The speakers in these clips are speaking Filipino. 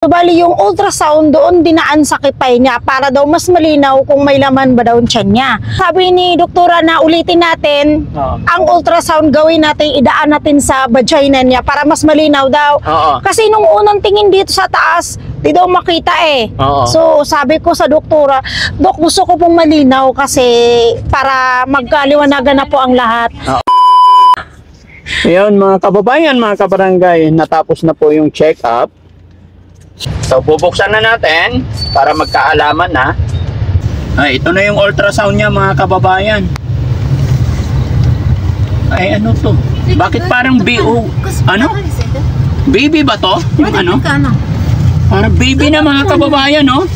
So, bali yung ultrasound doon dinaan sa kipay niya para daw mas malinaw kung may laman ba daw ang tiyan niya. Sabi ni doktora na ulitin natin, ang ultrasound gawin natin, idaan natin sa vagina niya para mas malinaw daw. Kasi nung unang tingin dito sa taas, di daw makita eh. So sabi ko sa doktora, Dok, gusto ko pong malinaw kasi para magkaliwanagan na po ang lahat. Ayun mga kababayan, mga kabarangay, natapos na po yung check-up. So bubuksan na natin para magkaalaman na. Ay, ito na yung ultrasound niya mga kababayan. Ay, ano to? Bakit parang BO? Ano? Baby ba to? Yung ano? Parang baby na mga kababayan, no?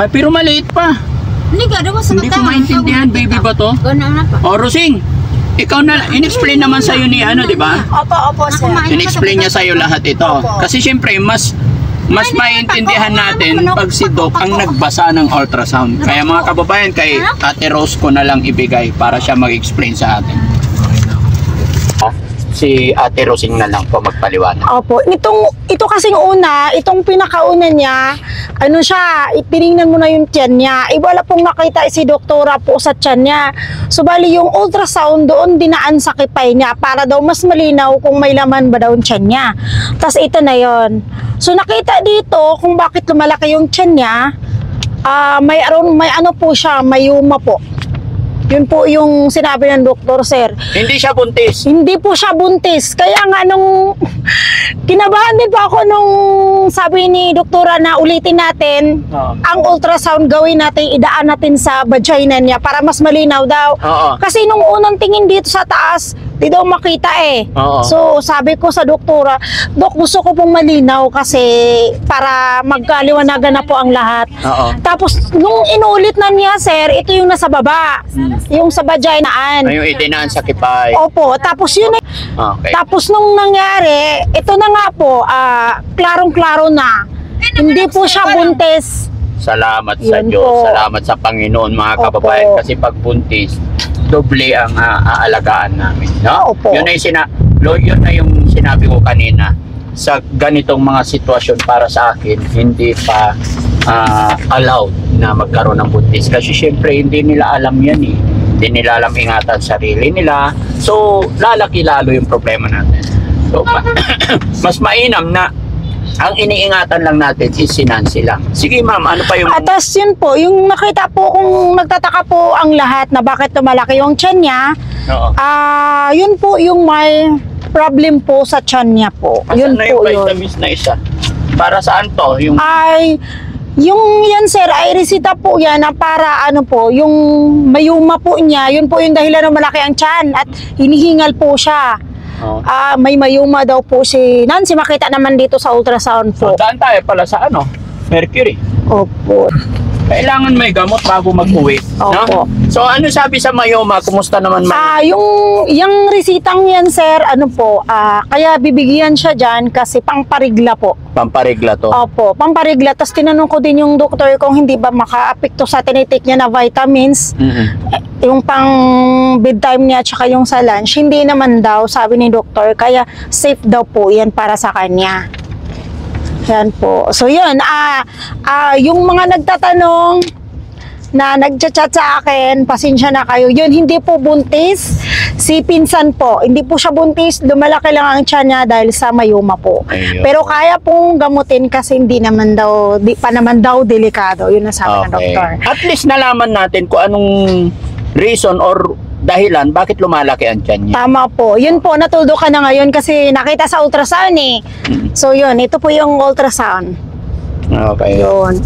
Pero maliit pa. Hindi ko maintindihan, baby ba to? O, Rosing, ikaw na, in-explain naman sa'yo ni ano, di ba? Opo, sir. In-explain niya sa'yo lahat ito. Kasi syempre, mas maintindihan natin pag si Doc ang nagbasa ng ultrasound. Kaya mga kababayan, kay Ate Rose ko na lang ibigay para siya mag-explain sa atin. Si Ate Rosing na lang po magpaliwanag. Opo, ito kasing una, itong pinakauna niya, ano siya, tinignan mo na yung tiyan niya. Wala pong nakita si doktora po sa tiyan niya. So bali yung ultrasound doon dinaan sa kipay niya para daw mas malinaw kung may laman ba daw ang tiyan niya. Tapos ito na yon. So nakita dito kung bakit lumalaki yung tiyan niya, may ano po siya, mayuma po. Yun po yung sinabi ng doktor, sir. Hindi siya buntis? Hindi po siya buntis. Kaya nga nung kinabahan din po ako nung sabi ni doktora na ulitin natin, ang ultrasound gawin natin, idaan natin sa vagina niya para mas malinaw daw. Kasi nung unang tingin dito sa taas, di daw makita eh. So sabi ko sa doktora, Dok, gusto ko pong malinaw kasi para magkaliwanagan na po ang lahat. Tapos nung inulit na niya, sir, ito yung nasa baba. Yung sa vaginaan. Yung idinaan sa kipay. Opo, tapos yun eh. Tapos nung nangyari, ito na nga po, klarong-klaro na. Hindi po siya buntis. Salamat sa Diyos. Salamat sa Panginoon mga kababayan. Kasi pag buntis, doble ang aalagaan namin. No? Yun na yung sinabi ko kanina. Sa ganitong mga sitwasyon para sa akin, hindi pa allowed na magkaroon ng buntis. Kasi syempre hindi nila alam yan eh. Hindi nila alam ingatan sarili nila. So lalaki lalo yung problema natin. So mas mainam na ang iniingatan lang natin is si Nancy lang. Sige ma'am, ano pa yung... Atas yun po, yung nakita po kung nagtataka po ang lahat na bakit tumalaki yung tiyan niya, yun po yung may problem po sa tiyan niya po. Yun na po yung vitamins na isa? Para saan to? Yung yan sir, ay resita po yan na para ano po, yung mayuma po niya, yun po yung dahilan ng malaki ang tiyan at hinihingal po siya. May mayuma daw po si Nancy, makita naman dito sa ultrasound po. Daan tayo pala sa ano? Mercury. Opo. Kailangan may gamot bago mag-uwi. Opo. No? So ano sabi sa mayoma? Kumusta naman? Yung resitang yan sir, ano po, kaya bibigyan siya dyan kasi pangparigla po. Pamparigla to? Opo, pamparigla. Tapos tinanong ko din yung doktor kung hindi ba maka-apekto sa tinitik niya na vitamins. Yung pang bedtime niya tsaka yung sa lunch, hindi naman daw, sabi ni doktor. Kaya safe daw po yan para sa kanya. Yan po. So yun, yung mga nagtatanong na nagchat-chat sa akin, pasensya na kayo. Yun, hindi po buntis. Si pinsan po, hindi po siya buntis. Lumalaki lang ang tiyan niya dahil sa mayuma po. Pero kaya pong gamutin kasi hindi naman daw, pa naman daw delikado. Yun ang sabi ng doktor. At least nalaman natin kung anong reason or dahilan bakit lumalaki ang tiyan niya. Tama po. Yun po, natuldo ka na ngayon kasi nakita sa ultrasound eh. So yun, ito po yung ultrasound. Okay. Yun.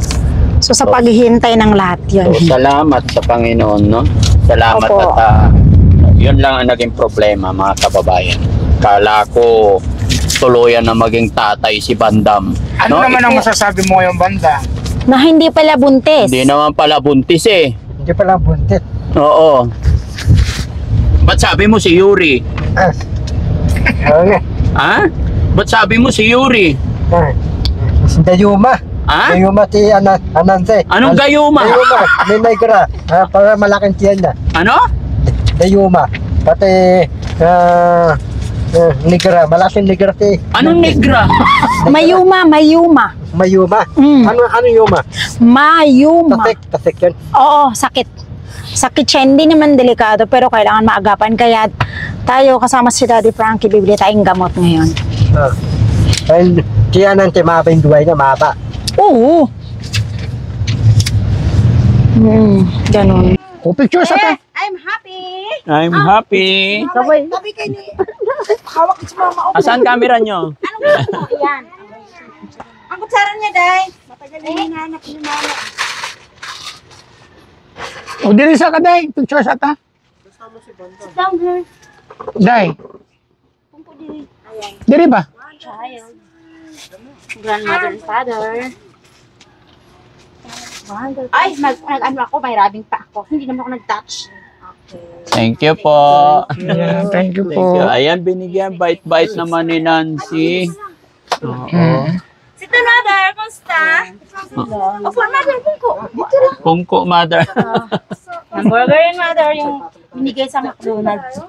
So sa paghihintay ng lahat yun. So, salamat sa Panginoon, no? Salamat. Opo. At yun lang ang naging problema mga kababayan. Kala ko tuluyan na maging tatay si Bandam. Ano naman ang masasabi mo ngayong banda? Na hindi pala buntis. Hindi naman pala buntis eh. Hindi pala buntit. Oo. Ba't sabi mo si Yuri? Okay. Ha? Ba't sabi mo si Yuri? Si Dayuma. Ha? Dayuma si Ananse. Anong gayuma? Dayuma. May negra. Para malaking tiyan na. Ano? Dayuma. Pati Negra, malaking negra si Anong negra? Mayuma. Mayuma. Mm. Ano Yuma? Mayuma. Tasik yan. Oo, sakit. Sakit siya, hindi naman delikado pero kailangan maagapan. Kaya tayo kasama si Daddy Frankie, bibili tayong gamot ngayon. Ay, kaya nanti mahaba yung duway niya, mahaba. Oo. Ganun. O, picture sa ta. I'm happy. I'm happy. Sabi kay ni hawak si mama. Asan camera nyo? Anong gusto mo? Yan. Ang kutsara niya, Day. Matagal na hinahanap ni mama. O, diri sa ka, day. Picture sa ta. Sit down, girl. Day. Pumpo diri. Ayan. Diri ba? Child. Grandmother and father. Ay, nag-ano ako, may rabing pa ako. Hindi naman ako nag-touch. Thank you po. Yeah, thank you Thank po. you. Ayan, binigyan. Bite-bite naman ni Nancy. Oo. Sit down, mother. Kumusta? Opo, mother. Pumpo. Dito lang. Pungko, mother. Hamburger and mother yung binigay sa McDonald's.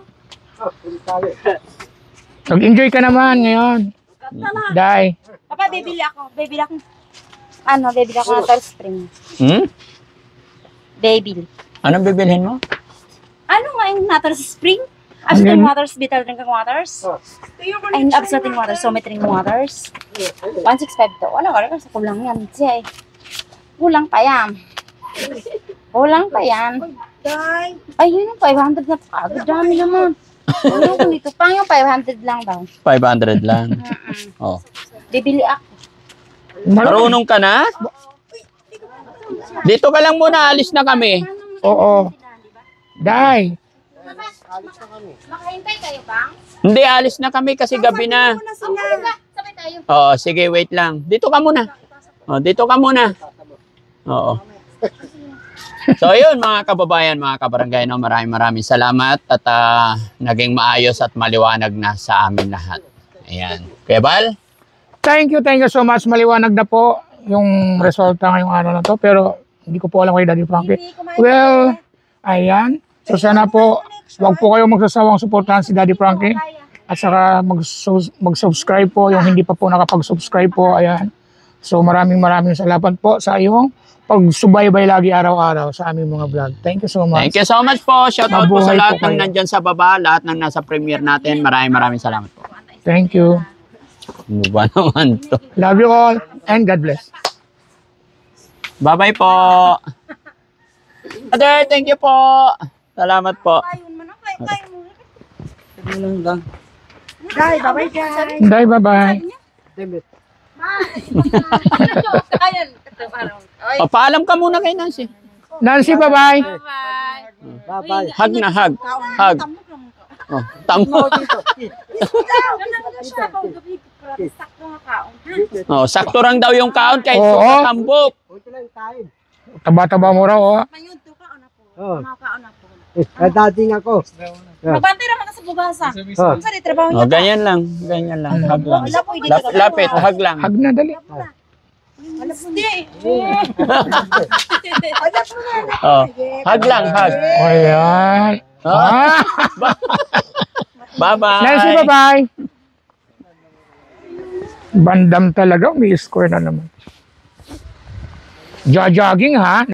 Nag-enjoy ka naman ngayon. Day. Papa, bibili ako. Bibili ako ng Tall Spring. Baby. Anong bibilhin mo? Ano nga yung Natural Spring? Absoluting waters, bitter drinking waters. Ay, absoluting waters, sometering waters. 165 to. Ano, wala kasi kulang yan. Siya eh. Kulang pa yan. Kulang pa yan. Ay, yun yung 500 na pagod. Dami naman. Ano ko nito? Pang yung 500 lang daw. 500 lang. Oh. Bibili ako. Marunong ka na? Dito ka lang muna, alis na kami. Oo. Day. Makahintay kayo, Bang? Hindi, alis na kami kasi gabi na. Sabay tayo. Oo, sige, wait lang. Dito ka muna. Oh, dito ka muna. Oo. So, yun mga kababayan, mga kabarangay, no, maraming salamat at naging maayos at maliwanag na sa amin lahat. Ayan. Kuya Bal? Thank you so much. Maliwanag na po yung resulta ngayong araw na to. Pero hindi ko po alam kay Daddy Frankie. Well, ayan. So sana po, wag po kayo magsasawang suportahan si Daddy Frankie. At saka mag-subscribe po yung hindi pa po nakapag-subscribe po. Ayan. So maraming salamat po sa iyong pagsubaybay lagi araw-araw sa aming mga vlog. Thank you so much. Thank you so much po. Shout out po sa Mabuhay lahat po ng kayo. nandyan sa baba, lahat ng nasa premiere natin. Maraming salamat po. Thank you. Ano ba naman to? Love you all and God bless. Bye-bye po. Mother, thank you po. Salamat po. Day, bye-bye, guys. Bye, bye-bye. O, paalam ka muna kay Nancy. Nancy, bye-bye. Bye-bye. Hug na, hug. Hug. Oh, tamo. Oh, sakto lang daw yung kaon kahit Oo. super tambok. Ito lang kain. Taba-taba mo raw, oh. Oh. Dadating ako. Magbantay naman ka sa bugasa. Oh. Sa trabaho Oh, ganyan lang. Hug lang. Lapit, hug lang. Hug na, dali. Hindi. Oh, hug lang, hug. Ayan. Ah! Bye-bye. Nancy, bye-bye. Bandam talaga, may score na naman. Jogging ha.